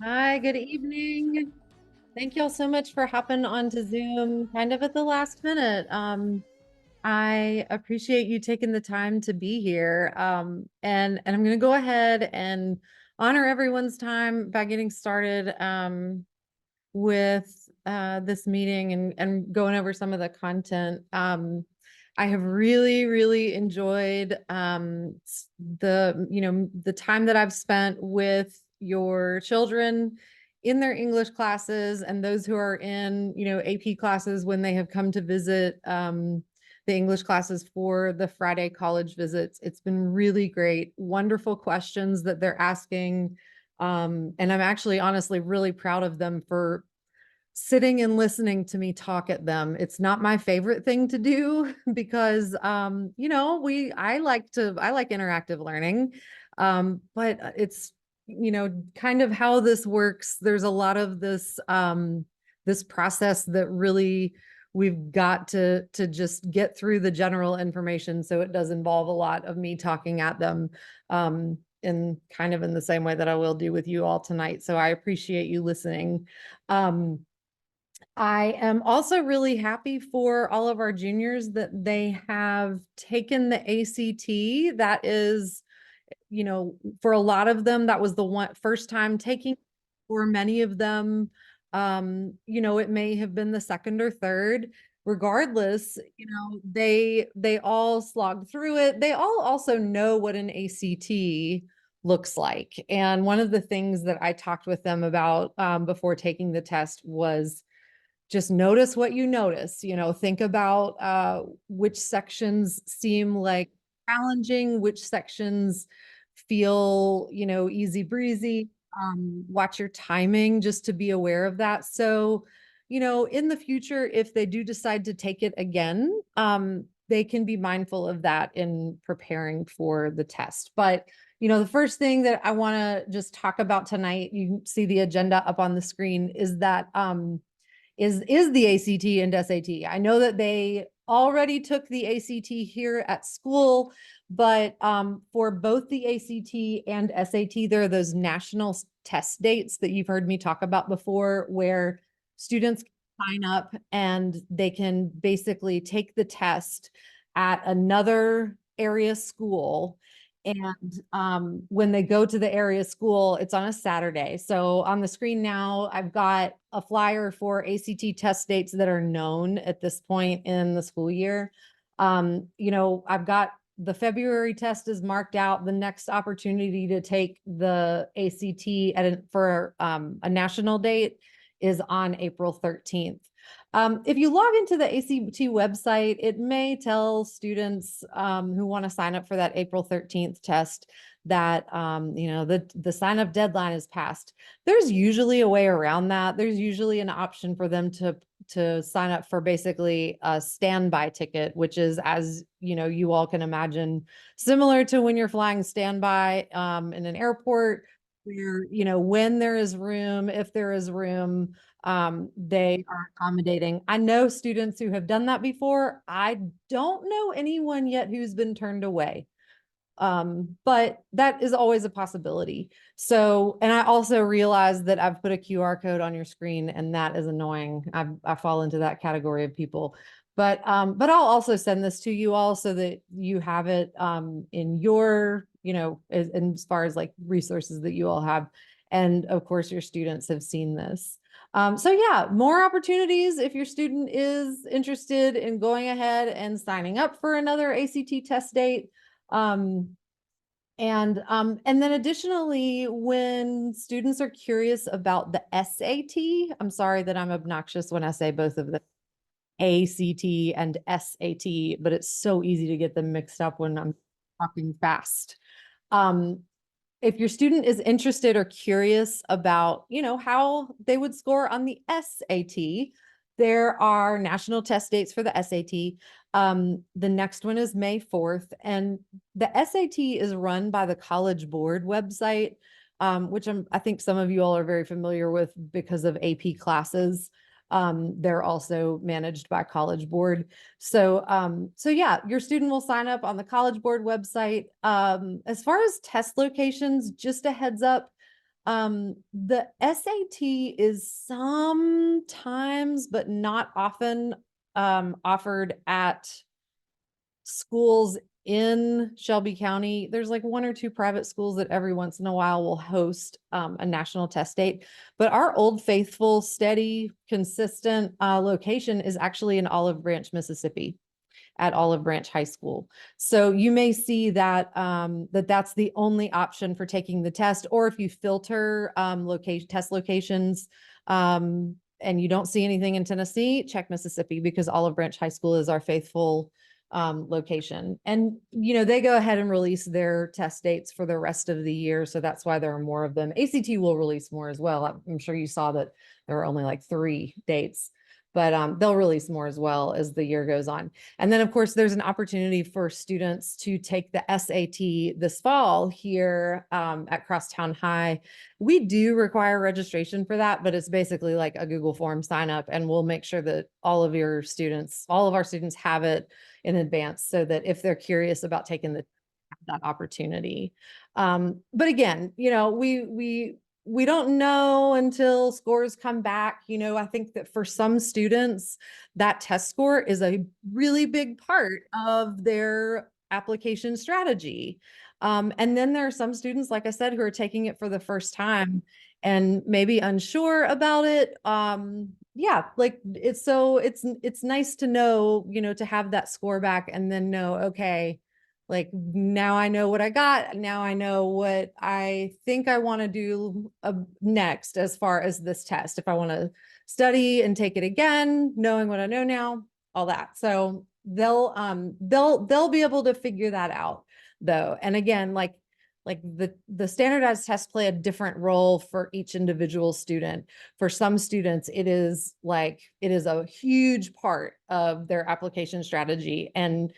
Hi, good evening. Thank y'all so much for hopping onto Zoom kind of at the last minute. I appreciate you taking the time to be here. And I'm going to go ahead and honor everyone's time by getting started with this meeting and going over some of the content. I have really enjoyed the time that I've spent with your children in their English classes and those who are in, AP classes when they have come to visit the English classes for the Friday college visits. It's been really great, wonderful questions that they're asking. And I'm actually honestly really proud of them for sitting and listening to me talk at them. It's not my favorite thing to do because I like interactive learning. But it's kind of how this works. There's a lot of this process that really we've got to just get through the general information, so it does involve a lot of me talking at them in kind of in the same way that I will do with you all tonight. So I appreciate you listening. Um, I am also really happy for all of our juniors that they have taken the ACT. That is, for a lot of them, that was the first time taking. For many of them, it may have been the second or third. Regardless, they all slogged through it. They all also know what an ACT looks like. And one of the things that I talked with them about before taking the test was just notice what you notice. Think about which sections seem like challenging, which sections feel, easy breezy. Watch your timing just to be aware of that. So, in the future, if they do decide to take it again, they can be mindful of that in preparing for the test. But the first thing that I want to just talk about tonight, you see the agenda up on the screen, is that is the ACT and SAT. I know that they already took the ACT here at school, but for both the ACT and SAT, there are those national test dates that you've heard me talk about before, where students sign up and they can basically take the test at another area school. And when they go to the area school, it's on a Saturday. So on the screen now, I've got a flyer for ACT test dates that are known at this point in the school year. I've got the February test is marked out. The next opportunity to take the ACT for a national date is on April 13th. If you log into the ACT website, it may tell students who want to sign up for that April 13th test that the sign up deadline is passed. There's usually a way around that. There's usually an option for them to sign up for basically a standby ticket, which is, as you all can imagine, similar to when you're flying standby in an airport, where when there is room, if there is room, they are accommodating. I know students who have done that before. I don't know anyone yet who's been turned away. But that is always a possibility. So, and I also realize that I've put a QR code on your screen, and that is annoying. I fall into that category of people. But I'll also send this to you all so that you have it in your, as far as like resources that you all have. And of course, your students have seen this. So yeah, more opportunities if your student is interested in going ahead and signing up for another ACT test date. And then additionally, when students are curious about the SAT, I'm sorry that I'm obnoxious when I say both of them, ACT and SAT, but it's so easy to get them mixed up when I'm talking fast. Um, if your student is interested or curious about, how they would score on the SAT, there are national test dates for the SAT. The next one is May 4th, and the SAT is run by the College Board website, which I think some of you all are very familiar with because of AP classes. They're also managed by College Board. So yeah, your student will sign up on the College Board website. As far as test locations, just a heads up, The SAT is sometimes, but not often, offered at schools in Shelby County. There's like one or two private schools that every once in a while will host a national test date. But our Old Faithful, steady, consistent location is actually in Olive Branch, Mississippi, at Olive Branch High School. So you may see that that's the only option for taking the test, or if you filter test locations and you don't see anything in Tennessee, check Mississippi, because Olive Branch High School is our faithful location. And they go ahead and release their test dates for the rest of the year, so that's why there are more of them. ACT will release more as well. I'm sure you saw that there were only like 3 dates, but they'll release more as well as the year goes on. And then, of course, there's an opportunity for students to take the SAT this fall here at Crosstown High. We do require registration for that, but it's basically like a Google form sign up, and we'll make sure that all of our students have it in advance, so that if they're curious about taking that opportunity. But again, we don't know until scores come back. I think that for some students, that test score is a really big part of their application strategy. And then there are some students, like I said, who are taking it for the first time and maybe unsure about it. Yeah, like it's nice to know, to have that score back and then know, okay, like now I know what I got. Now I know what I think I want to do next as far as this test. If I want to study and take it again, knowing what I know now, all that. So they'll be able to figure that out though. And again, like the standardized tests play a different role for each individual student. For some students, it is a huge part of their application strategy. And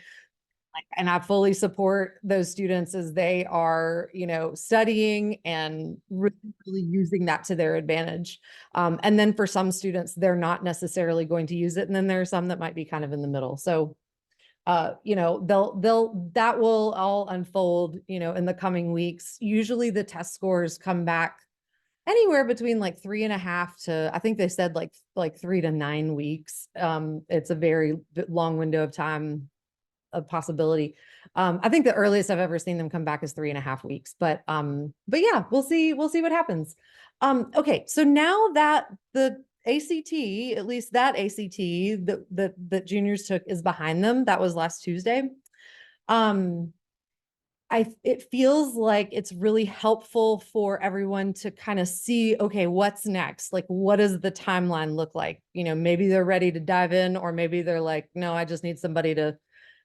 I fully support those students as they are, studying and really, really using that to their advantage. And then for some students, they're not necessarily going to use it. And then there are some that might be kind of in the middle. So, that will all unfold, in the coming weeks. Usually the test scores come back anywhere between like 3.5 to, I think they said like 3 to 9 weeks. It's a very long window of time, a possibility. I think the earliest I've ever seen them come back is 3.5 weeks, but yeah, we'll see what happens. Okay, so now that the ACT, at least that ACT that juniors took is behind them, that was last Tuesday. It feels like it's really helpful for everyone to kind of see, okay, what's next? Like, what does the timeline look like? Maybe they're ready to dive in, or maybe they're like, no, I just need somebody to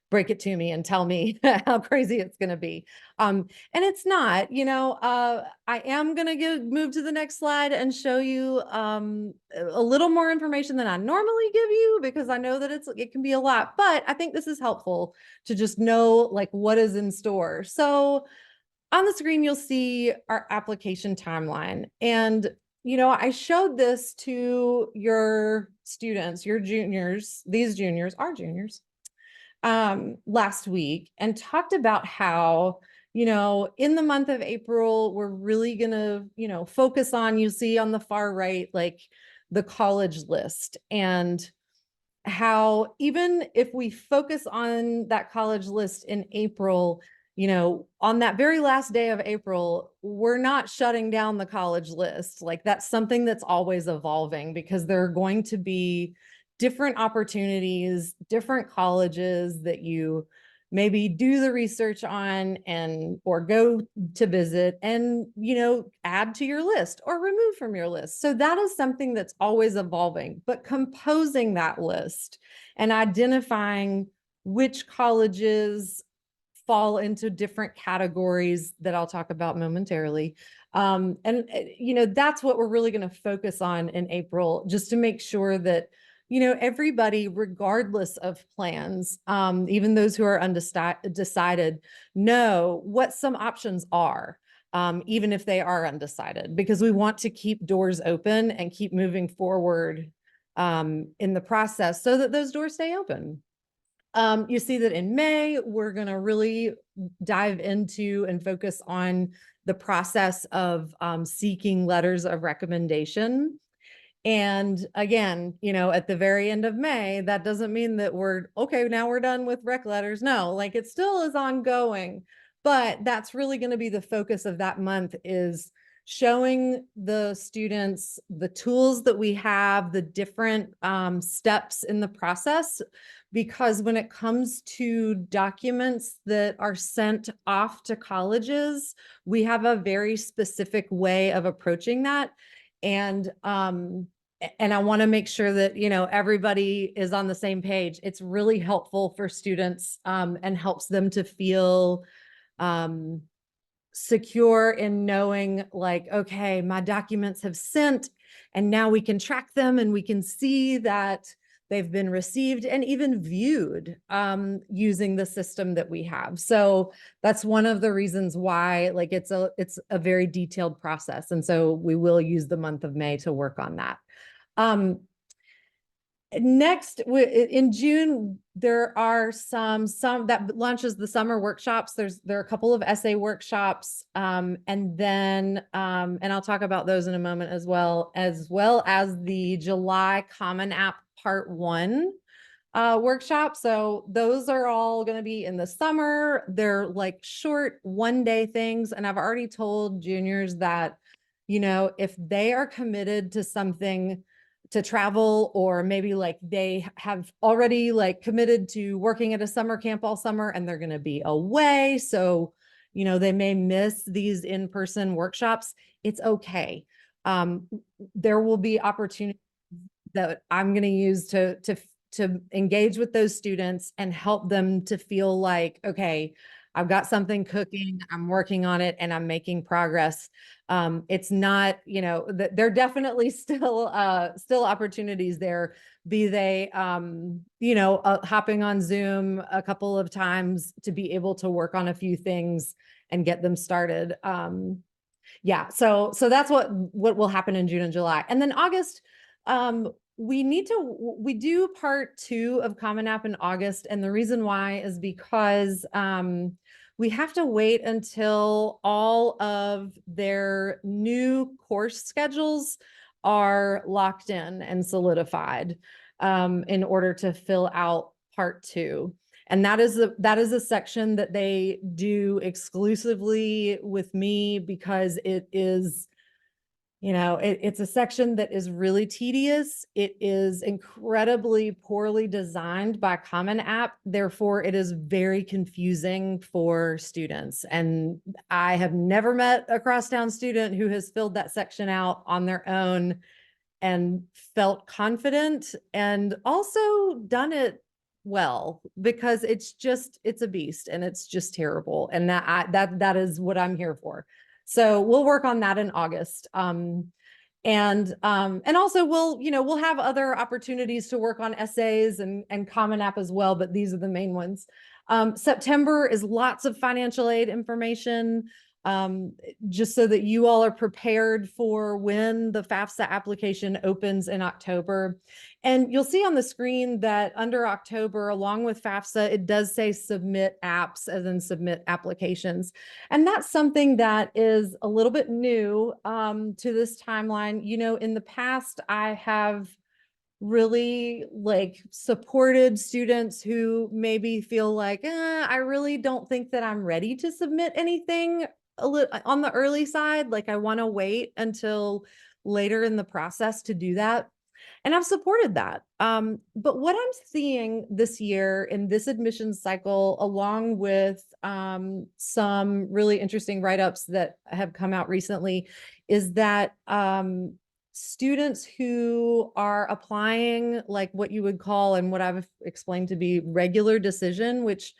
break it to me and tell me how crazy it's going to be. And it's not, I am going to move to the next slide and show you a little more information than I normally give you, because I know that it can be a lot, but I think this is helpful to just know like what is in store. So on the screen, you'll see our application timeline. And I showed this to your students, your juniors, our juniors, last week, and talked about how, in the month of April, we're really gonna, focus on, you see on the far right, like the college list, and how even if we focus on that college list in April, on that very last day of April, we're not shutting down the college list. Like that's something that's always evolving, because there are going to be different opportunities, different colleges that you maybe do the research on or go to visit and, add to your list or remove from your list. So that is something that's always evolving, but composing that list and identifying which colleges fall into different categories that I'll talk about momentarily. That's what we're really going to focus on in April, just to make sure that everybody, regardless of plans, even those who are undecided, know what some options are, even if they are undecided, because we want to keep doors open and keep moving forward in the process so that those doors stay open. You see that in May, we're going to really dive into and focus on the process of seeking letters of recommendation. And again, at the very end of May, that doesn't mean that we're okay, now we're done with rec letters. No, like it still is ongoing, but that's really going to be the focus of that month, is showing the students the tools that we have, the different steps in the process. Because when it comes to documents that are sent off to colleges, we have a very specific way of approaching that. And I want to make sure that, everybody is on the same page. It's really helpful for students and helps them to feel um, secure in knowing, like, okay, my documents have sent and now we can track them and we can see that they've been received and even viewed using the system that we have. So that's one of the reasons why, like, it's a very detailed process. And so we will use the month of May to work on that. Next, in June, there are some that launches the summer workshops. There are a couple of essay workshops, and then and I'll talk about those in a moment, as well as the July Common App Part 1 workshop. So those are all going to be in the summer. They're like short 1-day things, and I've already told juniors that, if they are committed to something, to travel, or maybe like they have already like committed to working at a summer camp all summer and they're going to be away, so they may miss these in-person workshops, it's okay. There will be opportunities that I'm going to use to engage with those students and help them to feel like, okay, I've got something cooking, I'm working on it, and I'm making progress. It's not, there are definitely still opportunities there, be they, hopping on Zoom a couple of times to be able to work on a few things and get them started. Yeah, so that's what will happen in June and July. And then August, we do part 2 of Common App in August. And the reason why is because we have to wait until all of their new course schedules are locked in and solidified in order to fill out part 2. And that is a section that they do exclusively with me, because it is, it's a section that is really tedious. It is incredibly poorly designed by Common App. Therefore, it is very confusing for students. And I have never met a crosstown student who has filled that section out on their own and felt confident and also done it well, because it's a beast and it's just terrible. And that is what I'm here for. So we'll work on that in August. And also we'll have other opportunities to work on essays and Common App as well, but these are the main ones. September is lots of financial aid information, just so that you all are prepared for when the FAFSA application opens in October. And you'll see on the screen that under October, along with FAFSA, it does say submit apps, as in submit applications. And that's something that is a little bit new to this timeline. In the past, I have really like supported students who maybe feel like, I really don't think that I'm ready to submit anything on the early side. Like, I want to wait until later in the process to do that. And I've supported that. But what I'm seeing this year in this admissions cycle, along with some really interesting write-ups that have come out recently, is that students who are applying like what you would call, and what I've explained to be, regular decision, which,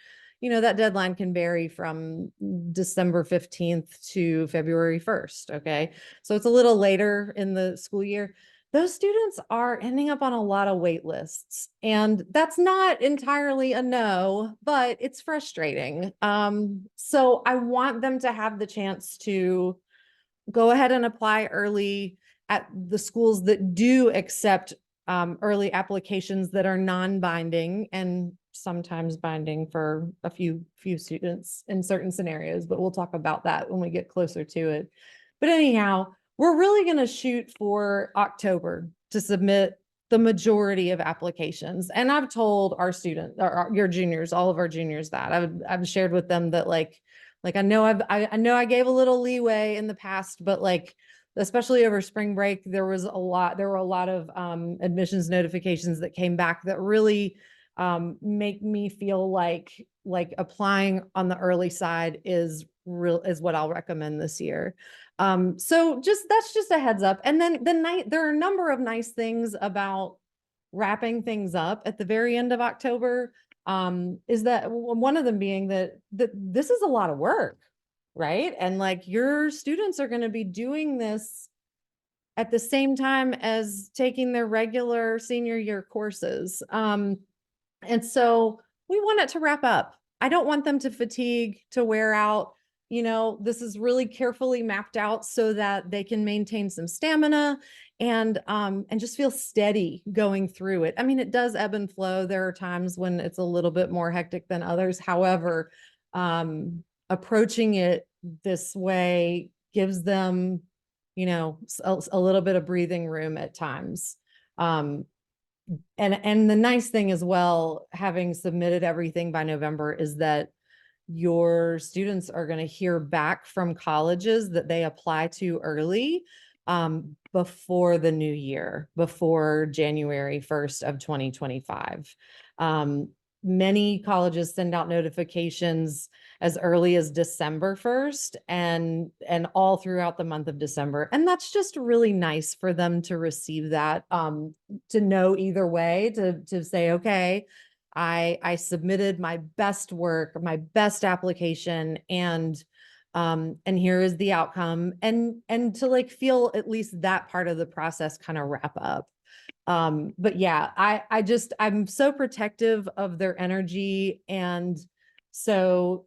that deadline can vary from December 15th to February 1st. Okay. So it's a little later in the school year. Those students are ending up on a lot of wait lists, and that's not entirely a no, but it's frustrating. So I want them to have the chance to go ahead and apply early at the schools that do accept early applications that are non-binding, and sometimes binding for a few students in certain scenarios, but we'll talk about that when we get closer to it. But anyhow, we're really going to shoot for October to submit the majority of applications. And I've told our students, your juniors, all of our juniors, that I've shared with them that like I know I know I gave a little leeway in the past, but like especially over spring break, there were a lot of admissions notifications that came back that really make me feel like applying on the early side is what I'll recommend this year. So that's just a heads up. And then there are a number of nice things about wrapping things up at the very end of October. Is that one of them being that this is a lot of work, right? And like your students are going to be doing this at the same time as taking their regular senior year courses. And so we want it to wrap up. I don't want them to fatigue, to wear out. This is really carefully mapped out so that they can maintain some stamina and just feel steady going through it. I mean, it does ebb and flow. There are times when it's a little bit more hectic than others. However, approaching it this way gives them, a little bit of breathing room at times. And the nice thing as well, having submitted everything by November, is that your students are going to hear back from colleges that they apply to early before the new year, before January 1st of 2025. Many colleges send out notifications as early as December 1st and all throughout the month of December. And that's just really nice for them to receive that, to know either way, to say, okay, I submitted my best work, my best application, and here is the outcome, and to like feel at least that part of the process kind of wrap up. But yeah, I'm so protective of their energy. And so,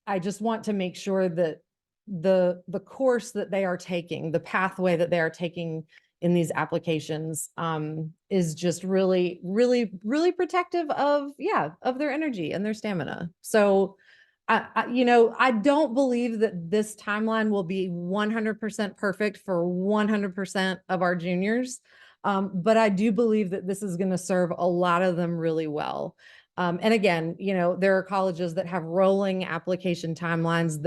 I just want to make sure that the course that they are taking, the pathway that they are taking in these applications, is just really, really, really protective of their energy and their stamina. So I don't believe that this timeline will be 100% perfect for 100% of our juniors. But I do believe that this is going to serve a lot of them really well. And again, there are colleges that have rolling application timelines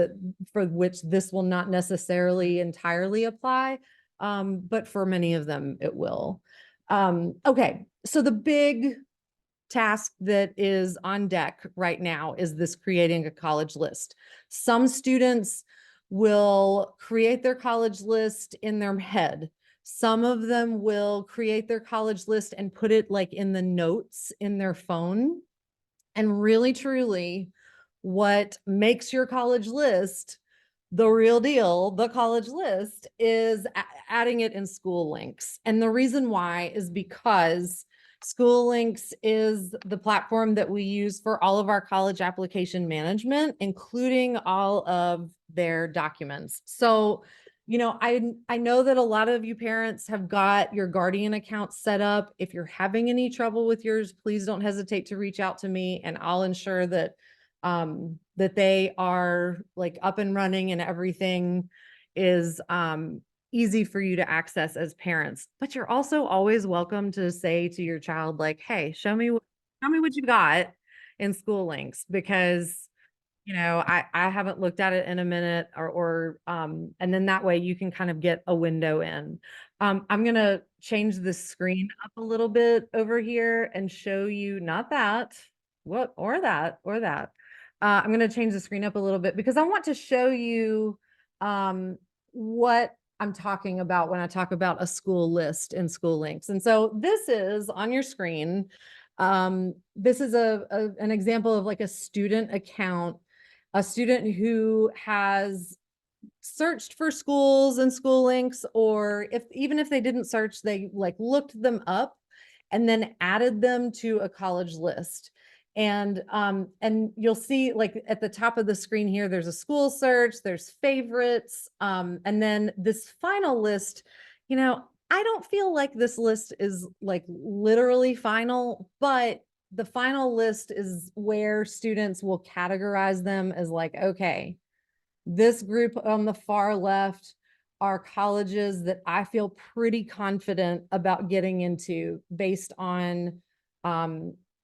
for which this will not necessarily entirely apply. But for many of them, it will. Okay, so the big task that is on deck right now is this creating a college list. Some students will create their college list in their head. Some of them will create their college list and put it like in the notes in their phone. And really, truly, what makes your college list the real deal, the college list, is adding it in School Links. And the reason why is because School Links is the platform that we use for all of our college application management, including all of their documents. So, I know that a lot of you parents have got your Guardian account set up. If you're having any trouble with yours, please don't hesitate to reach out to me, and I'll ensure that that they are like up and running and everything is easy for you to access as parents. But you're also always welcome to say to your child, like, hey, show me what you got in School Links, because I haven't looked at it in a minute, or and then that way you can kind of get a window in. I'm gonna change the screen up a little bit over here and show you not that, what, or that, or that. I'm gonna change the screen up a little bit because I want to show you what I'm talking about when I talk about a school list in School Links. And so this is on your screen. This is an example of like a student account, a student who has searched for schools and School Links, or even if they didn't search, they like looked them up and then added them to a college list. And you'll see like at the top of the screen here, there's a school search, there's favorites, and then this final list. I don't feel like this list is like literally final, but the final list is where students will categorize them as like, okay, this group on the far left are colleges that I feel pretty confident about getting into based on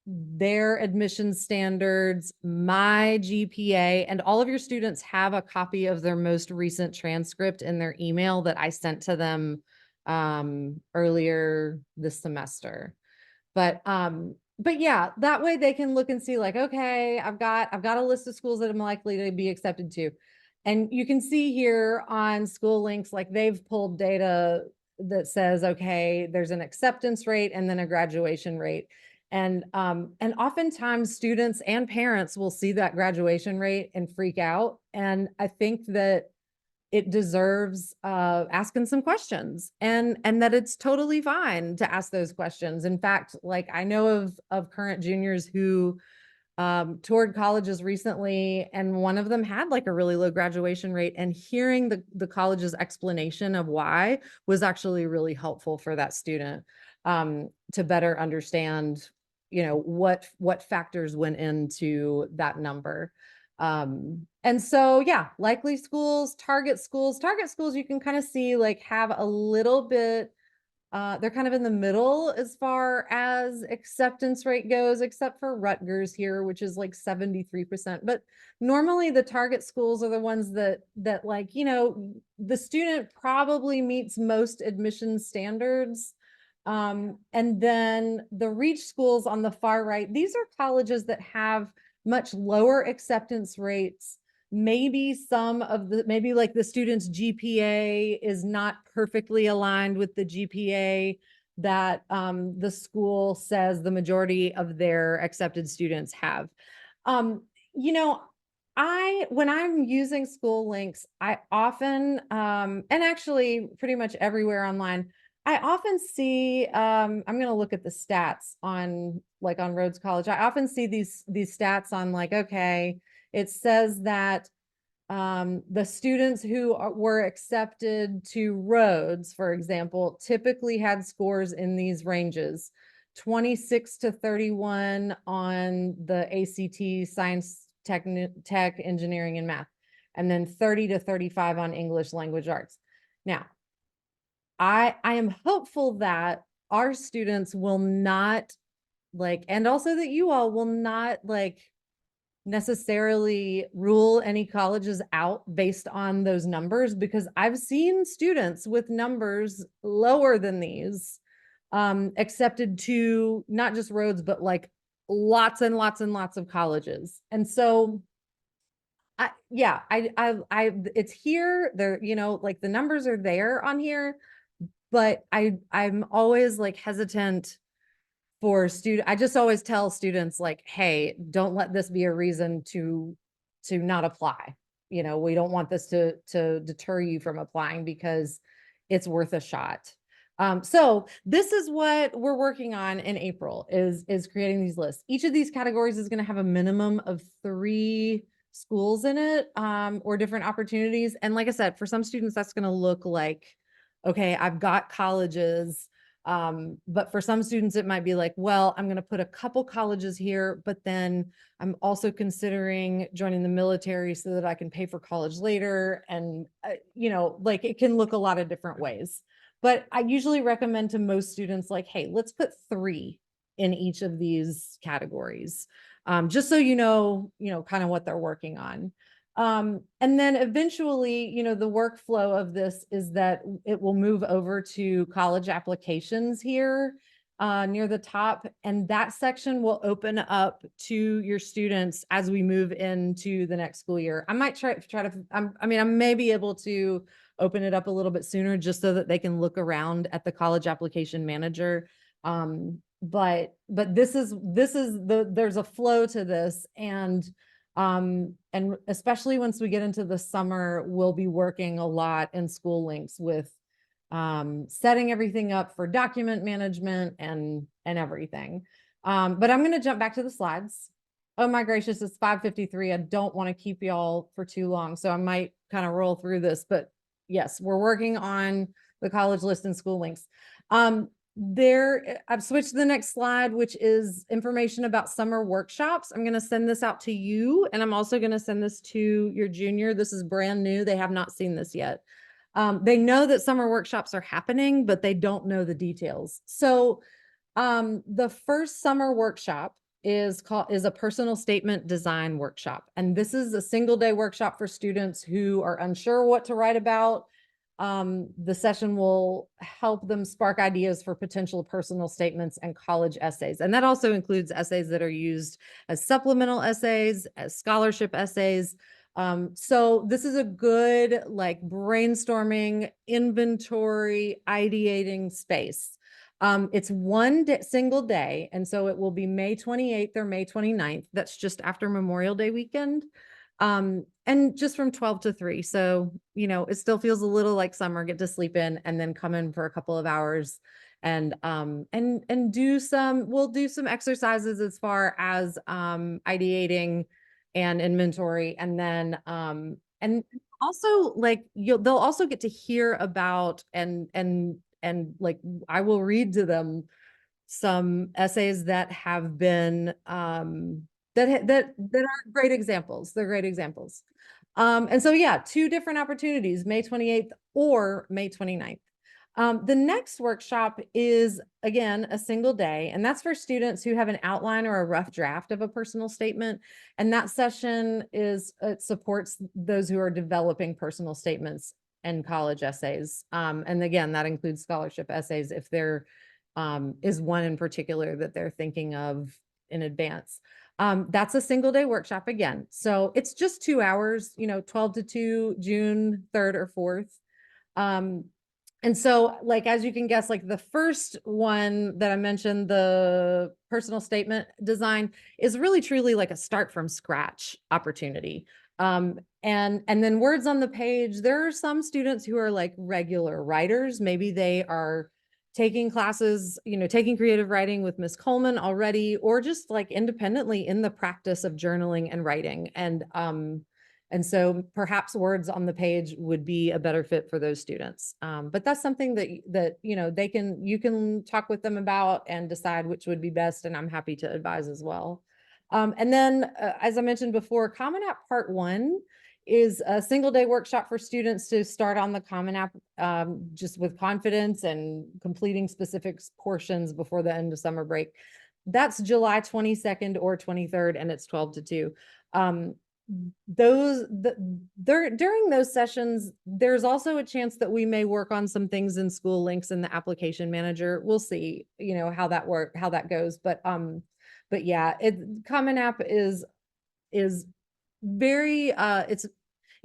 their admission standards, my GPA, and all of your students have a copy of their most recent transcript in their email that I sent to them earlier this semester. But yeah, that way they can look and see like, okay, I've got a list of schools that I'm likely to be accepted to. And you can see here on School Links, like they've pulled data that says, okay, there's an acceptance rate and then a graduation rate. And oftentimes students and parents will see that graduation rate and freak out. And I think that it deserves asking some questions, and that it's totally fine to ask those questions. In fact, like I know of current juniors who toured colleges recently, and one of them had like a really low graduation rate, and hearing the college's explanation of why was actually really helpful for that student to better understand, you know, what factors went into that number. And so, yeah, likely schools, target schools, you can kind of see like have a little bit, they're kind of in the middle as far as acceptance rate goes, except for Rutgers here, which is like 73%. But normally the target schools are the ones that like, you know, the student probably meets most admission standards. And then the reach schools on the far right, these are colleges that have much lower acceptance rates. Maybe maybe like the student's GPA is not perfectly aligned with the GPA that the school says the majority of their accepted students have. You know, when I'm using School Links, I often, and actually pretty much everywhere online, I often see, I'm going to look at the stats on like on Rhodes College. I often see these stats on like, okay, it says that the students who were accepted to Rhodes, for example, typically had scores in these ranges: 26 to 31 on the ACT, science, tech, engineering, and math, and then 30 to 35 on English language arts. Now, I am hopeful that our students will not like, and also that you all will not like necessarily rule any colleges out based on those numbers, because I've seen students with numbers lower than these accepted to not just Rhodes, but like lots and lots and lots of colleges. And so it's here, there, you know, like the numbers are there on here, but I'm always like hesitant for I just always tell students like, hey, don't let this be a reason to not apply. You know, we don't want this to deter you from applying, because it's worth a shot. So this is what we're working on in April, is creating these lists. Each of these categories is going to have a minimum of 3 schools in it, or different opportunities. And like I said, for some students, that's going to look like, okay, I've got colleges. But for some students, it might be like, well, I'm going to put a couple colleges here, but then I'm also considering joining the military so that I can pay for college later. And, you know, like it can look a lot of different ways. But I usually recommend to most students like, hey, let's put 3 in each of these categories, just so you know, kind of what they're working on. And then eventually, you know, the workflow of this is that it will move over to college applications here near the top. And that section will open up to your students as we move into the next school year. I might try to, I mean, I may be able to open it up a little bit sooner just so that they can look around at the college application manager. But there's a flow to this, and especially once we get into the summer, we'll be working a lot in School Links with setting everything up for document management and everything. But I'm going to jump back to the slides. Oh my gracious, it's 5:53. I don't want to keep y'all for too long, so I might kind of roll through this. But yes, we're working on the college list and School Links. I've switched to the next slide, which is information about summer workshops. I'm going to send this out to you, and I'm also going to send this to your junior. This is brand new. They have not seen this yet. They know that summer workshops are happening, but they don't know the details. So the first summer workshop is a personal statement design workshop. And this is a single day workshop for students who are unsure what to write about. The session will help them spark ideas for potential personal statements and college essays. And that also includes essays that are used as supplemental essays, as scholarship essays. So this is a good like brainstorming, inventory, ideating space. It's one single day. And so it will be May 28th or May 29th. That's just after Memorial Day weekend. And just from 12 to 3. So, you know, it still feels a little like summer, get to sleep in and then come in for a couple of hours and we'll do some exercises as far as ideating and inventory. And then and also like they'll also get to hear about and like I will read to them some essays that have been that are great examples. They're great examples. And so yeah, two different opportunities, May 28th or May 29th. The next workshop is again a single day, and that's for students who have an outline or a rough draft of a personal statement. And that session it supports those who are developing personal statements and college essays. And again, that includes scholarship essays if there is one in particular that they're thinking of in advance. That's a single day workshop again. So it's just 2 hours, you know, 12 to 2, June 3rd or 4th. And so like, as you can guess, like the first one that I mentioned, the personal statement design is really truly like a start from scratch opportunity. And then words on the page, there are some students who are like regular writers. Maybe they are taking classes, you know, taking creative writing with Miss Coleman already, or just like independently in the practice of journaling and writing. And so perhaps words on the page would be a better fit for those students. But that's something that you know you can talk with them about and decide which would be best. And I'm happy to advise as well. And then, as I mentioned before, Common App Part 1 is a single day workshop for students to start on the Common App just with confidence and completing specific portions before the end of summer break. That's July 22nd or 23rd, and it's 12 to 2. During those sessions, there's also a chance that we may work on some things in school links in the application manager. We'll see, you know, how that goes. But yeah, Common App is very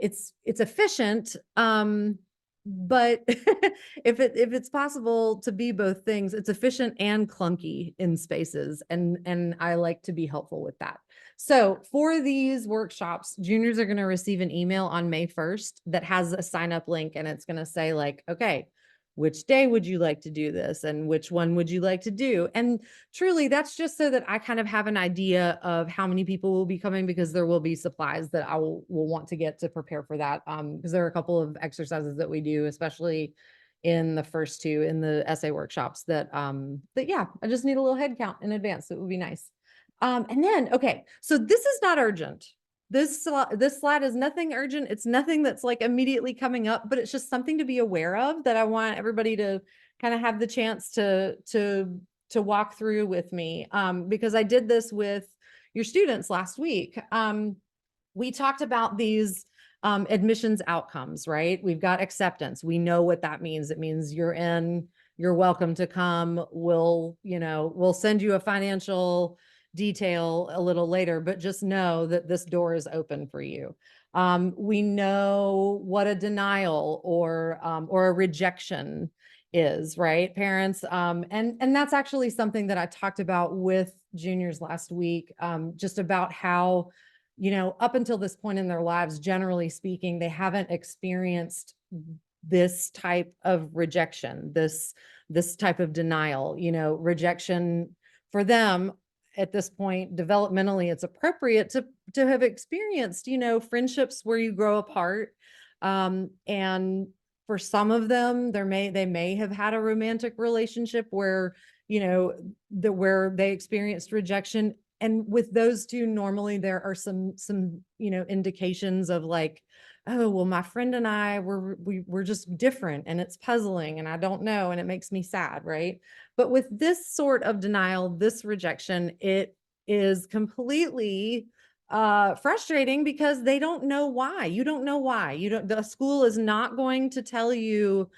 it's efficient, but if it's possible to be both things, it's efficient and clunky in spaces, and I like to be helpful with that. So for these workshops, juniors are going to receive an email on May 1st that has a sign up link, and it's going to say like, okay, which day would you like to do this? And which one would you like to do? And truly, that's just so that I kind of have an idea of how many people will be coming, because there will be supplies that I will want to get to prepare for that. Because there are a couple of exercises that we do, especially in the first two, in the essay workshops that yeah, I just need a little head count in advance. It would be nice. And then, okay, so this is not urgent. This slide is nothing urgent. It's nothing that's like immediately coming up, but it's just something to be aware of that I want everybody to kind of have the chance to walk through with me. Because I did this with your students last week. We talked about these admissions outcomes, right? We've got acceptance. We know what that means. It means you're in, you're welcome to come. We'll send you a financial detail a little later, but just know that this door is open for you. We know what a denial or a rejection is, right, parents? And that's actually something that I talked about with juniors last week, just about how, you know, up until this point in their lives, generally speaking, they haven't experienced this type of rejection, this type of denial. You know, rejection for them at this point, developmentally, it's appropriate to have experienced, you know, friendships where you grow apart. And for some of them, they may have had a romantic relationship where, where they experienced rejection. And with those two, normally there are some, indications of like, oh, well, my friend and I we're just different and it's puzzling and I don't know and it makes me sad, right? But with this sort of denial, this rejection, it is completely frustrating because they don't know why. You don't know why. The school is not going to tell you,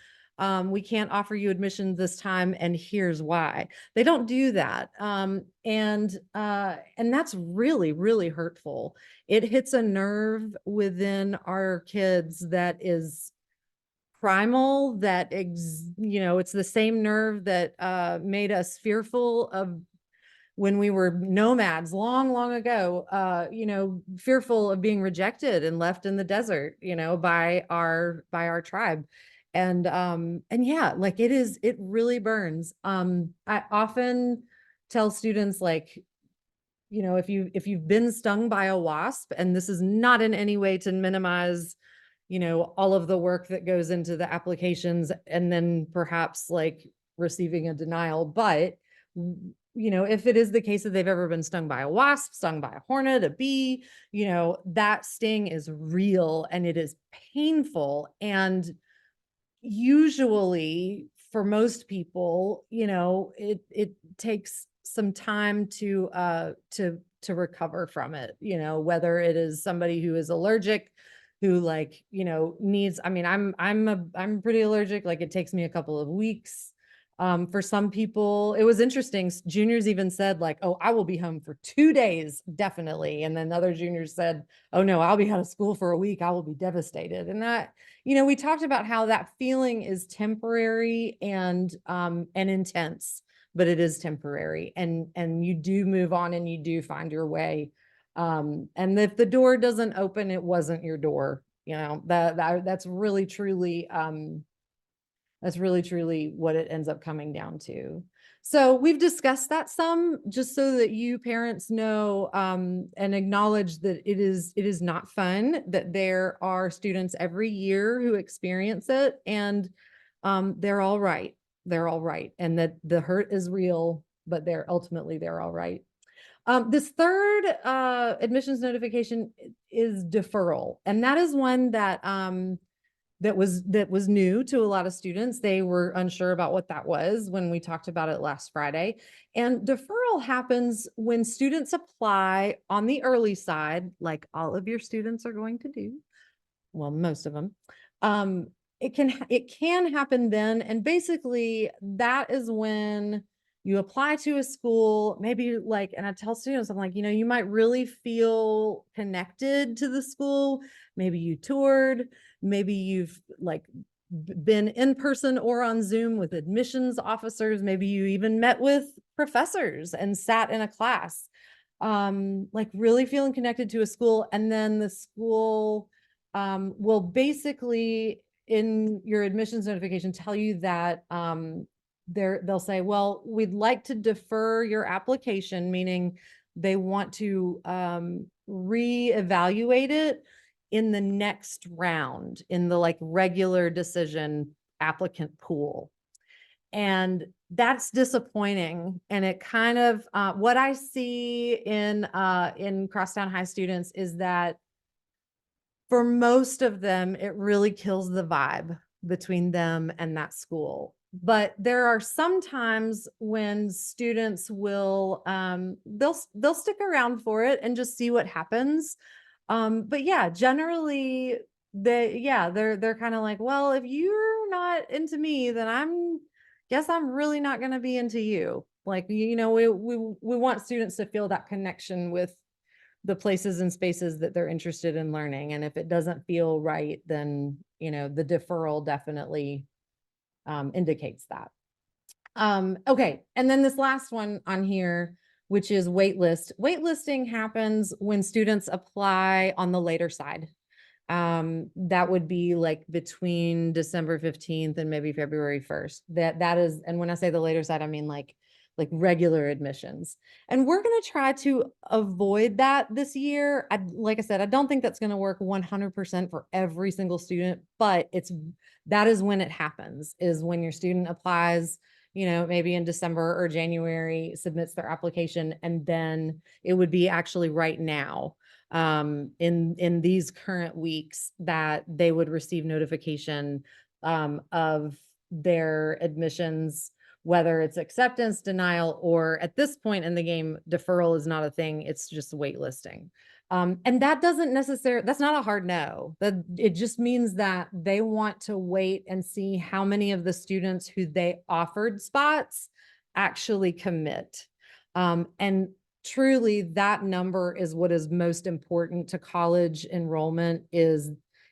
we can't offer you admission this time and here's why. They don't do that. And that's really, really hurtful. It hits a nerve within our kids that is primal, it's the same nerve that made us fearful of when we were nomads long, long ago, fearful of being rejected and left in the desert, by our tribe. And yeah, like it really burns. I often tell students, like, if you've been stung by a wasp, and this is not in any way to minimize, all of the work that goes into the applications and then perhaps like receiving a denial, but if it is the case that they've ever been stung by a wasp, stung by a hornet, a bee, that sting is real and it is painful. And usually for most people, it takes some time to recover from it, whether it is somebody who is allergic, who like, needs, I mean, I'm pretty allergic. Like it takes me a couple of weeks. For some people, it was interesting. Juniors even said like, oh, I will be home for 2 days, definitely. And then other juniors said, oh no, I'll be out of school for a week. I will be devastated. And that, we talked about how that feeling is temporary and intense, but it is temporary, and you do move on and you do find your way. And if the door doesn't open, it wasn't your door. That's really truly what it ends up coming down to. So we've discussed that some, just so that you parents know, and acknowledge that it is not fun, that there are students every year who experience it, and they're all right. They're all right. And that the hurt is real, but they're all right. This third admissions notification is deferral. And that is one that was new to a lot of students. They were unsure about what that was when we talked about it last Friday. And deferral happens when students apply on the early side, like all of your students are going to do. Well, most of them. It can happen then. And basically that is when you apply to a school, maybe like, and I tell students, I'm like, you might really feel connected to the school. Maybe you toured, maybe you've like been in person or on Zoom with admissions officers. Maybe you even met with professors and sat in a class, like really feeling connected to a school. And then the school will basically in your admissions notification tell you that they'll say, well, we'd like to defer your application, meaning they want to reevaluate it in the next round in the like regular decision applicant pool. And that's disappointing. And it kind of what I see in Crosstown High students is that for most of them, it really kills the vibe between them and that school. But there are some times when students will they'll stick around for it and just see what happens. But yeah, generally they're kind of like, well, if you're not into me, then I'm really not going to be into you. Like, we want students to feel that connection with the places and spaces that they're interested in learning. And if it doesn't feel right, then, the deferral definitely indicates that. Okay. And then this last one on here, which is waitlist. Waitlisting happens when students apply on the later side. That would be like between December 15th and maybe February 1st. That is, and when I say the later side, I mean like like regular admissions. And we're going to try to avoid that this year. Like I said, I don't think that's going to work 100% for every single student, but that is when it happens, is when your student applies, maybe in December or January, submits their application, and then it would be actually right now, in these current weeks, that they would receive notification of their admissions, whether it's acceptance, denial, or at this point in the game, deferral is not a thing. It's just waitlisting. And that doesn't necessarily, that's not a hard no. That it just means that they want to wait and see how many of the students who they offered spots actually commit. And truly, that number is what is most important to college enrollment.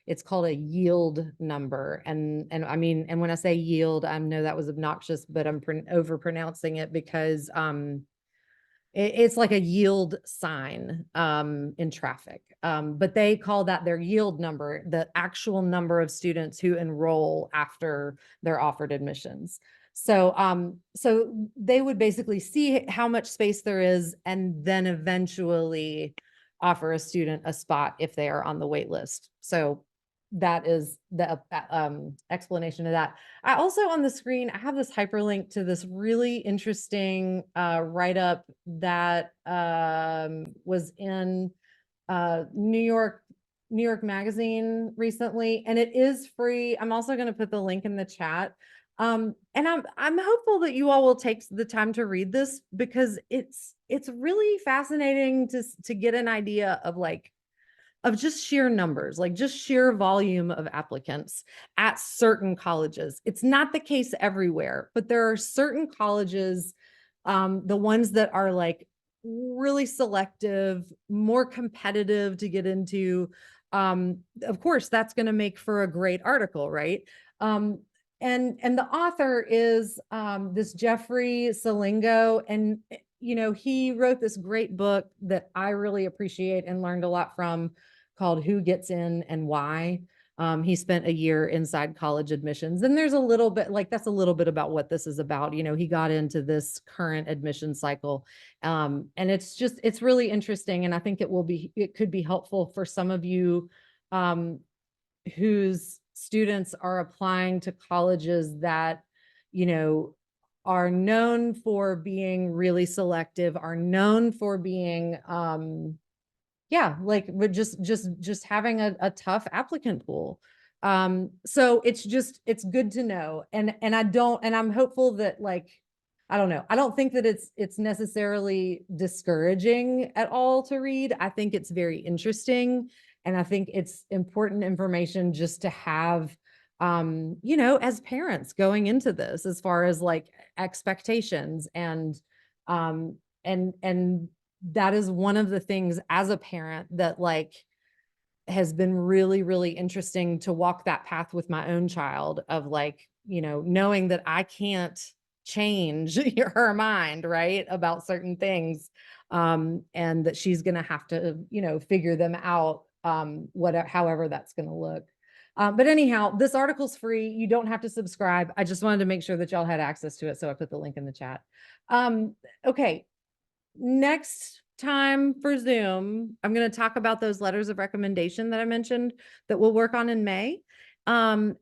It's called a yield number. And I mean, and when I say yield, I know that was obnoxious, but I'm over pronouncing it because it's like a yield sign in traffic. But they call that their yield number, the actual number of students who enroll after they're offered admissions. So they would basically see how much space there is and then eventually offer a student a spot if they are on the wait list. So that is the explanation of that. I also, on the screen, I have this hyperlink to this really interesting write-up that was in New York Magazine recently, and it is free. I'm also going to put the link in the chat. And I'm hopeful that you all will take the time to read this, because it's really fascinating to get an idea of just sheer numbers, like just sheer volume of applicants at certain colleges. It's not the case everywhere, but there are certain colleges, the ones that are like really selective, more competitive to get into. Of course, that's going to make for a great article, right? And the author is this Jeffrey Salingo, and he wrote this great book that I really appreciate and learned a lot from, called Who Gets In and Why. He spent a year inside college admissions, and there's a little bit that's a little bit about what this is about. He got into this current admission cycle, and it's really interesting, and I think it could be helpful for some of you whose students are applying to colleges that are known for being really selective, are known for being but just having a tough applicant pool. So it's good to know. And I'm hopeful that, I don't know. I don't think that it's necessarily discouraging at all to read. I think it's very interesting. And I think it's important information just to have, as parents going into this, as far as expectations and that is one of the things as a parent that has been really, really interesting to walk that path with my own child, of knowing that I can't change her mind, right, about certain things, and that she's going to have to, figure them out, however that's going to look. But anyhow, this article's free. You don't have to subscribe. I just wanted to make sure that y'all had access to it, so I put the link in the chat. Okay. Next time for Zoom, I'm going to talk about those letters of recommendation that I mentioned that we'll work on in May. And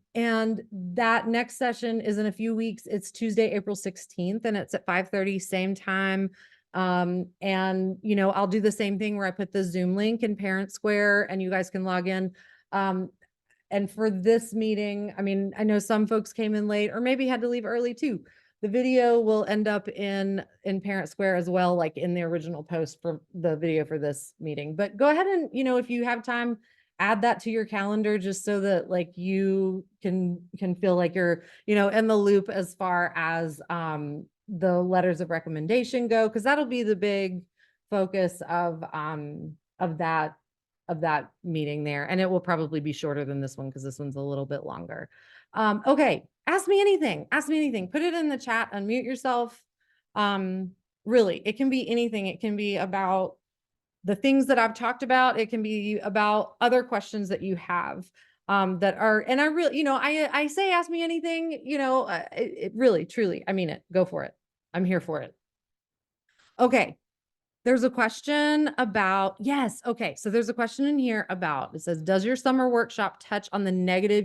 that next session is in a few weeks. It's Tuesday, April 16th, and it's at 5:30, same time. And I'll do the same thing where I put the Zoom link in Parent Square and you guys can log in. And for this meeting, I mean, I know some folks came in late or maybe had to leave early too. The video will end up in Parent Square as well, like in the original post for the video for this meeting. But go ahead and, if you have time, add that to your calendar, just so that you can feel like you're, in the loop as far as the letters of recommendation go, because that'll be the big focus of that meeting there. And it will probably be shorter than this one, because this one's a little bit longer. Okay. Ask me anything, put it in the chat, unmute yourself. Really, it can be anything. It can be about the things that I've talked about. It can be about other questions that you have, that are, and I really, I say, ask me anything, it really, truly, I mean it, go for it. I'm here for it. Okay. There's a question about, yes. Okay. So there's a question in here about, it says, does your summer workshop touch on the negative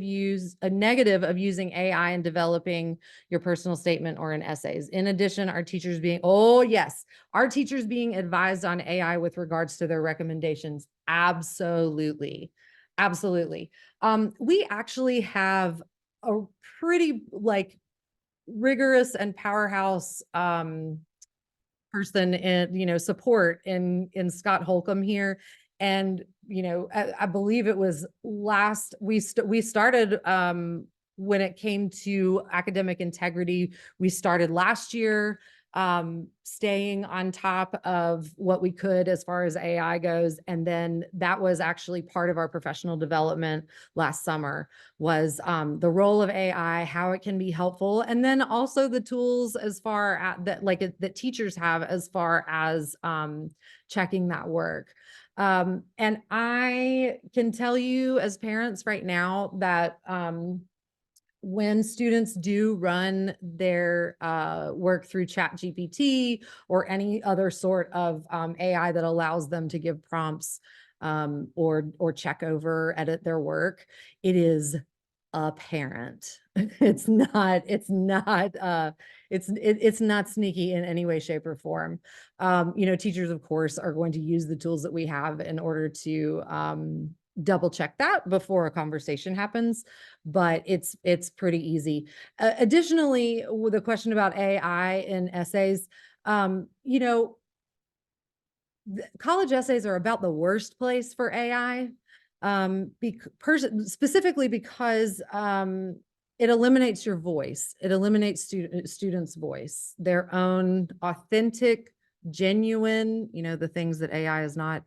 of using AI in developing your personal statement or in essays? In addition, are teachers being, oh yes, are teachers being advised on AI with regards to their recommendations? Absolutely. Absolutely. We actually have a pretty like rigorous and powerhouse person in, support in Scott Holcomb here. And, I believe it was we started, when it came to academic integrity, we started last year, staying on top of what we could as far as AI goes. And then that was actually part of our professional development last summer, was the role of AI, how it can be helpful, and then also the tools as far as that teachers have as far as checking that work. And I can tell you as parents right now that when students do run their work through ChatGPT or any other sort of AI that allows them to give prompts, or check over, edit their work, it is apparent. It's not sneaky in any way, shape, or form. Teachers, of course, are going to use the tools that we have in order to double check that before a conversation happens, but it's pretty easy. Additionally, with a question about AI in essays, college essays are about the worst place for AI, specifically because it eliminates your voice. It eliminates students' voice, their own authentic, genuine, the things that AI is not,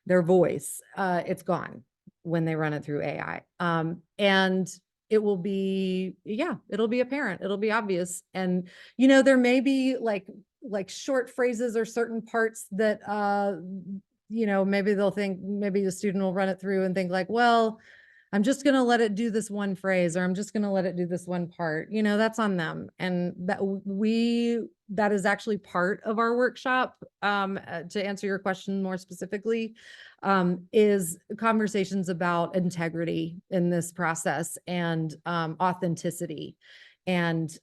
their voice. It's gone when they run it through AI. And it will be, yeah, it'll be apparent. It'll be obvious. And, there may be like short phrases or certain parts that maybe maybe the student will run it through and think like, well, I'm just going to let it do this one phrase, or I'm just going to let it do this one part. That's on them. And that is actually part of our workshop, to answer your question more specifically, is conversations about integrity in this process, and authenticity, and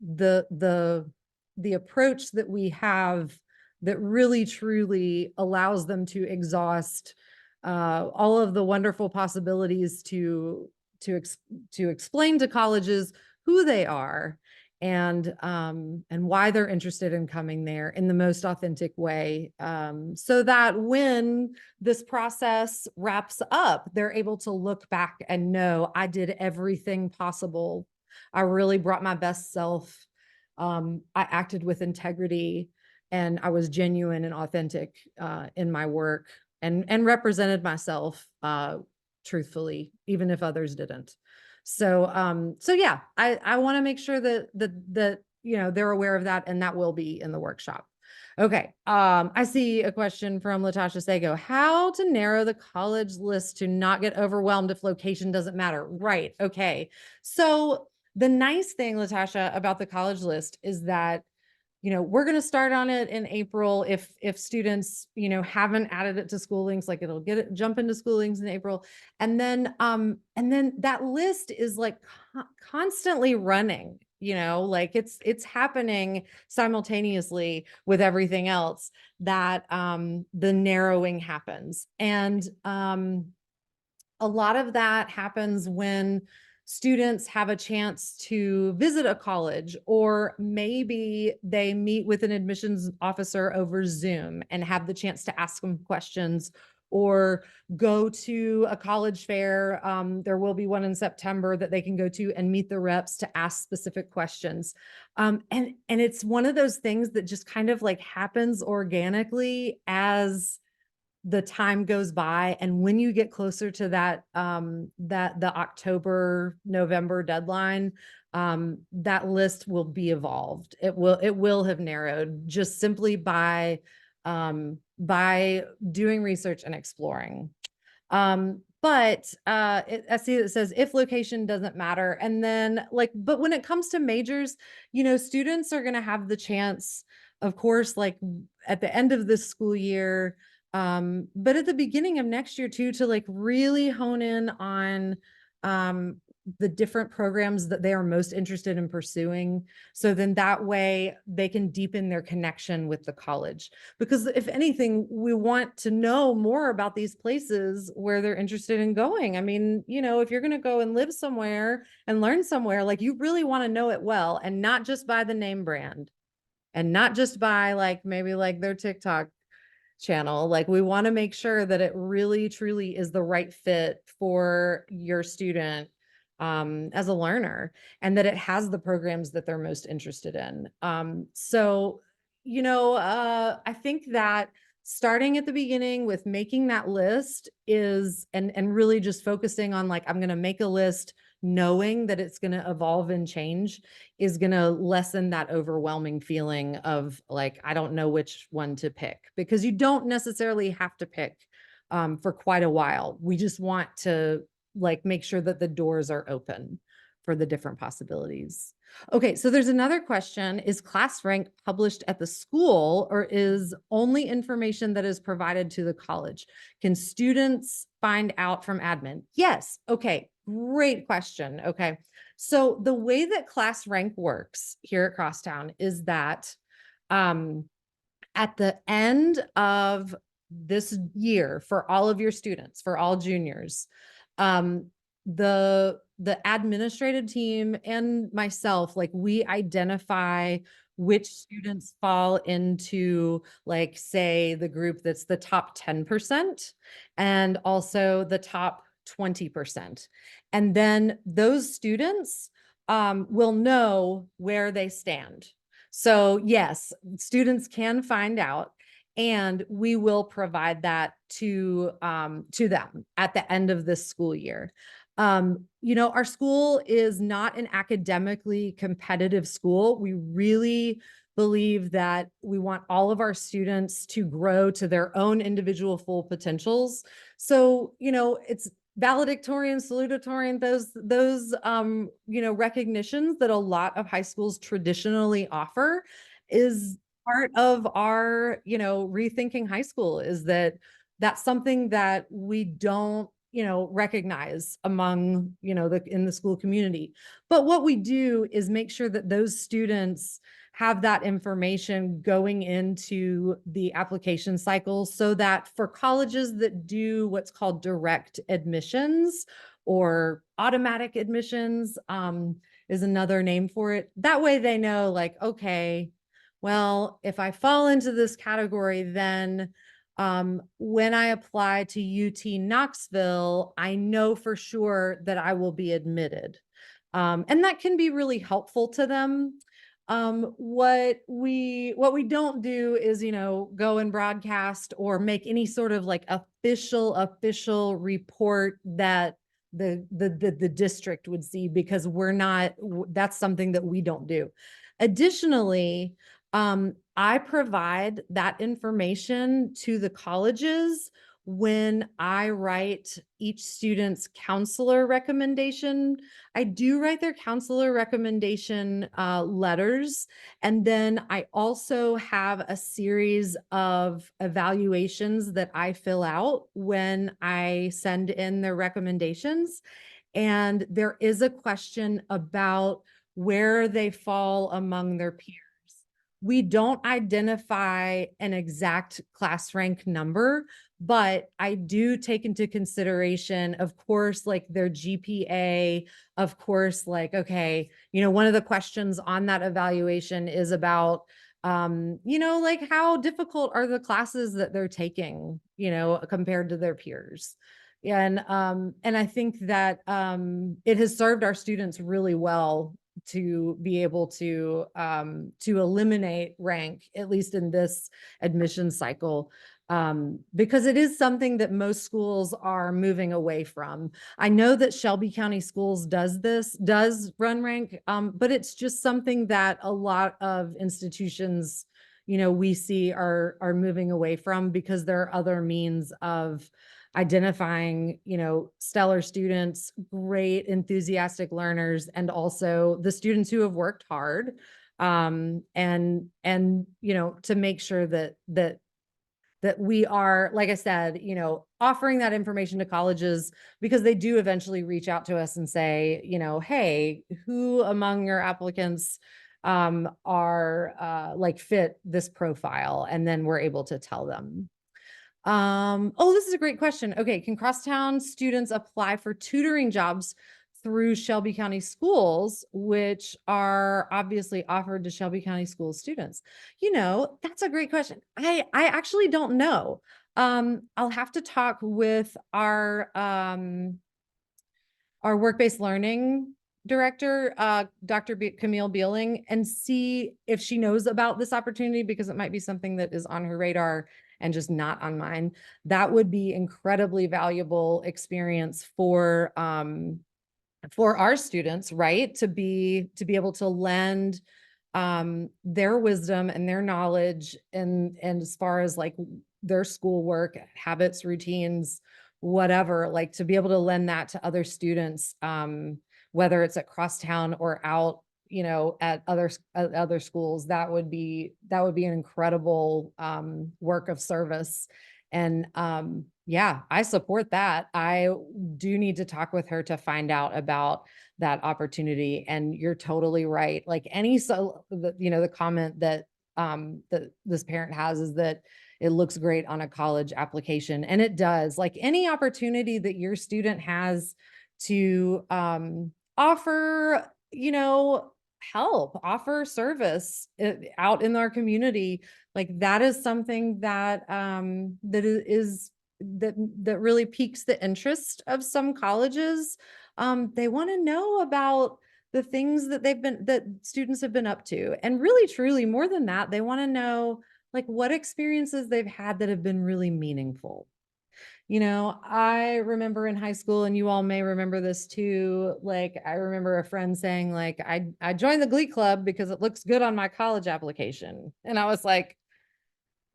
the approach that we have that really truly allows them to exhaust all of the wonderful possibilities to explain to colleges who they are, and why they're interested in coming there in the most authentic way, so that when this process wraps up, they're able to look back and know, I did everything possible. I really brought my best self. I acted with integrity, and I was genuine and authentic in my work, and represented myself truthfully, even if others didn't. So yeah, I want to make sure that they're aware of that, and that will be in the workshop. Okay. I see a question from Latasha Sago. How to narrow the college list to not get overwhelmed if location doesn't matter? Right. Okay. So the nice thing, Latasha, about the college list is that we're going to start on it in April. If students, haven't added it to school links, like it'll jump into school links in April. And then that list is like constantly running, like it's happening simultaneously with everything else, that the narrowing happens. And a lot of that happens when students have a chance to visit a college, or maybe they meet with an admissions officer over Zoom and have the chance to ask them questions, or go to a college fair. There will be one in September that they can go to and meet the reps to ask specific questions. And it's one of those things that just kind of like happens organically as the time goes by. And when you get closer to that the October, November deadline, that list will be evolved. It will have narrowed just simply by doing research and exploring. But I see it says if location doesn't matter. And then but when it comes to majors, students are going to have the chance of course, like at the end of this school year, but at the beginning of next year too, to like really hone in on the different programs that they are most interested in pursuing. So then that way they can deepen their connection with the college. Because if anything, we want to know more about these places where they're interested in going. I mean, you know, if you're going to go and live somewhere and learn somewhere, like you really want to know it well, and not just by the name brand, and not just by like maybe like their TikTok channel. Like we want to make sure that it really truly is the right fit for your student as a learner, and that it has the programs that they're most interested in. So, you know, I think that starting at the beginning with making that list is, and really just focusing on like, I'm going to make a list knowing that it's going to evolve and change, is going to lessen that overwhelming feeling of like, I don't know which one to pick, because you don't necessarily have to pick for quite a while. We just want to like make sure that the doors are open for the different possibilities. Okay, so there's another question. Is class rank published at the school, or is only information that is provided to the college? Can students find out from admin? Yes. Okay, great question. Okay. So the way that class rank works here at Crosstown is that um, at the end of this year, for all of your students, for all juniors, um, the administrative team and myself, like we identify which students fall into, like, say, the group that's the top 10% and also the top 20%. And then those students will know where they stand. So yes, students can find out, and we will provide that to them at the end of this school year. You know, our school is not an academically competitive school. We really believe that we want all of our students to grow to their own individual full potentials. So, you know, it's valedictorian, salutatorian, those you know, recognitions that a lot of high schools traditionally offer is part of our, you know, rethinking high school, is that that's something that we don't, you know, recognize among, you know, the in the school community. But what we do is make sure that those students have that information going into the application cycle, so that for colleges that do what's called direct admissions or automatic admissions, is another name for it. That way they know, like, okay, well, if I fall into this category, then when I apply to UT Knoxville, I know for sure that I will be admitted. And that can be really helpful to them. What we don't do is, you know, go and broadcast or make any sort of like official report that the district would see, because we're not, that's something that we don't do. Additionally, I provide that information to the colleges when I write each student's counselor recommendation. I do write their counselor recommendation letters. And then I also have a series of evaluations that I fill out when I send in their recommendations. And there is a question about where they fall among their peers. We don't identify an exact class rank number, but I do take into consideration, of course, like their GPA, of course, like, okay, you know, one of the questions on that evaluation is about, you know, like how difficult are the classes that they're taking, you know, compared to their peers. And I think that it has served our students really well to be able to eliminate rank, at least in this admission cycle, because it is something that most schools are moving away from. I know that Shelby County Schools does run rank, but it's just something that a lot of institutions, you know, we see are moving away from, because there are other means of identifying, you know, stellar students, great enthusiastic learners, and also the students who have worked hard and, to make sure that we are, like I said, offering that information to colleges, because they do eventually reach out to us and say, hey, who among your applicants are like fit this profile? And then we're able to tell them. Oh, this is a great question. Okay, can crosstown students apply for tutoring jobs through Shelby County schools, which are obviously offered to Shelby County school students? That's a great question. I actually don't know. I'll have to talk with our work-based learning director, Dr. Camille Beeling, and see if she knows about this opportunity, because it might be something that is on her radar and just not on mine. That would be incredibly valuable experience for our students, right? To be able to lend their wisdom and their knowledge, and as far as like their schoolwork habits, routines, whatever, like to be able to lend that to other students, whether it's at crosstown or out, at other schools. That would be an incredible work of service. And yeah, I support that. I do need to talk with her to find out about that opportunity. And you're totally right. Like the comment that this parent has is that it looks great on a college application. And it does. Like any opportunity that your student has to offer, help, offer service out in our community, like that is something that really piques the interest of some colleges. They want to know about the things that students have been up to. And really, truly, more than that, they want to know like what experiences they've had that have been really meaningful. I remember in high school, and you all may remember this too. Like, I remember a friend saying, like, I joined the Glee Club because it looks good on my college application. And I was like,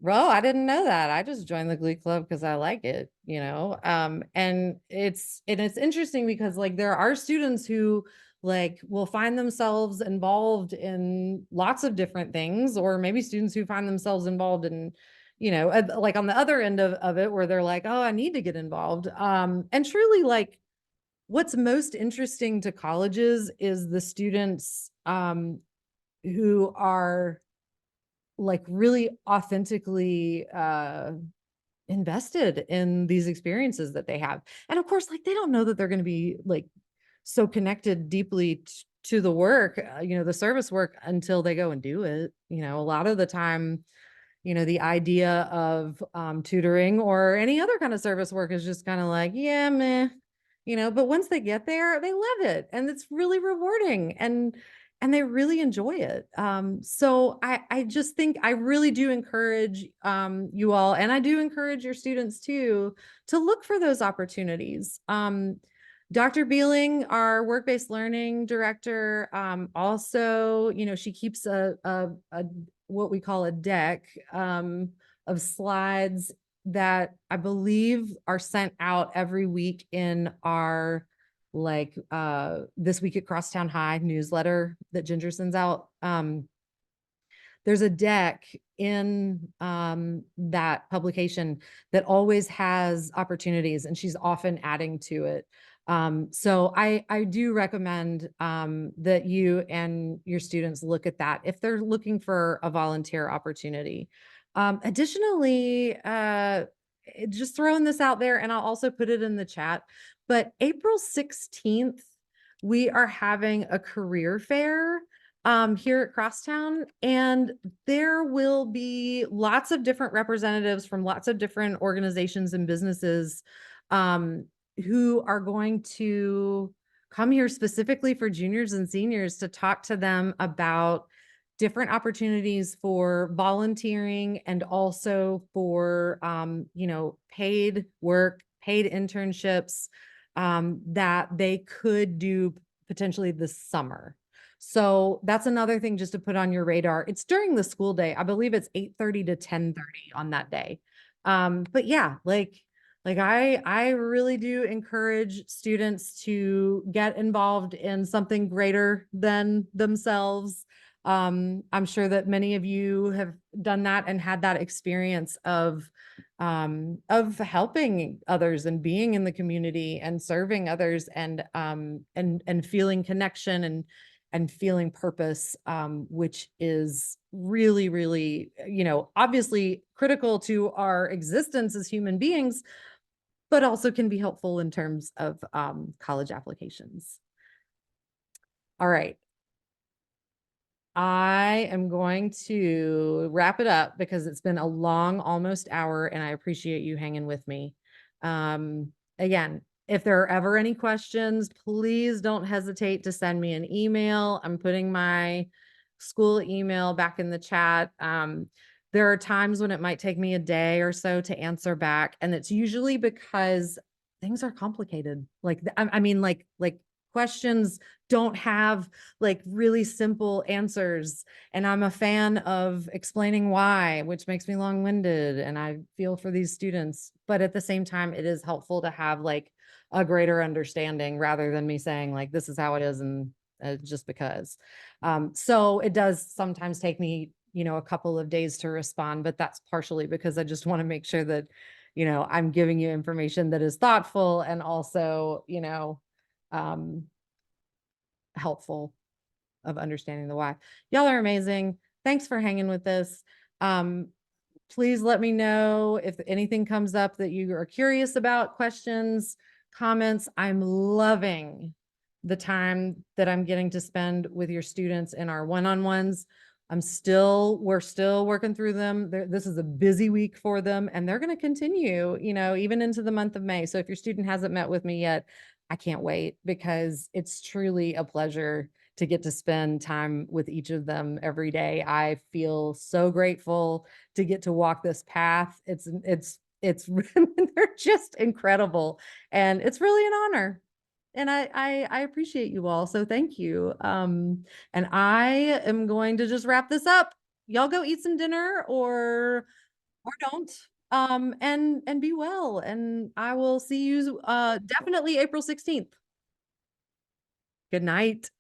bro, I didn't know that. I just joined the Glee Club because I like it, and it's interesting because like there are students who like will find themselves involved in lots of different things, or maybe students who find themselves involved in, like on the other end of it, where they're like, oh, I need to get involved. And truly, like, what's most interesting to colleges is the students who are like really authentically invested in these experiences that they have. And of course, like they don't know that they're going to be like so connected deeply to the work, the service work, until they go and do it. A lot of the time, the idea of tutoring or any other kind of service work is just kind of like, yeah, meh, but once they get there, they love it, and it's really rewarding, and they really enjoy it. So I just think I really do encourage you all, and I do encourage your students too, to look for those opportunities. Dr. Beeling, our work-based learning director, also, she keeps a what we call a deck of slides that I believe are sent out every week in our like This Week at Crosstown High newsletter that Ginger sends out. There's a deck in that publication that always has opportunities, and she's often adding to it. So I do recommend that you and your students look at that if they're looking for a volunteer opportunity. Additionally, just throwing this out there, and I'll also put it in the chat, but April 16th, we are having a career fair here at Crosstown, and there will be lots of different representatives from lots of different organizations and businesses who are going to come here specifically for juniors and seniors to talk to them about different opportunities for volunteering, and also for paid work, paid internships that they could do potentially this summer. So that's another thing just to put on your radar. It's during the school day. I believe it's 8:30 to 10:30 on that day. But yeah, like I really do encourage students to get involved in something greater than themselves. I'm sure that many of you have done that and had that experience of helping others and being in the community and serving others and feeling connection and feeling purpose, which is really, really, obviously critical to our existence as human beings, but also can be helpful in terms of college applications. All right. I am going to wrap it up because it's been a long, almost hour, and I appreciate you hanging with me. Again, if there are ever any questions, please don't hesitate to send me an email. I'm putting my school email back in the chat. There are times when it might take me a day or so to answer back, and it's usually because things are complicated. I mean, like questions don't have like really simple answers. And I'm a fan of explaining why, which makes me long winded. And I feel for these students. But at the same time, it is helpful to have like a greater understanding rather than me saying, like, this is how it is. And just because. So it does sometimes take me, a couple of days to respond, but that's partially because I just want to make sure that, I'm giving you information that is thoughtful and also, um, helpful of understanding the why. Y'all are amazing. Thanks for hanging with this. Um, Please let me know if anything comes up that you are curious about, questions, comments. I'm loving the time that I'm getting to spend with your students in our one-on-ones. We're still working through them. This is a busy week for them, and they're going to continue, even into the month of May. So if your student hasn't met with me yet, I can't wait because it's truly a pleasure to get to spend time with each of them every day. I feel so grateful to get to walk this path. It's they're just incredible, and it's really an honor. And I appreciate you all. So thank you. And I am going to just wrap this up. Y'all go eat some dinner or don't. And be well. And I will see you definitely April 16th. Good night.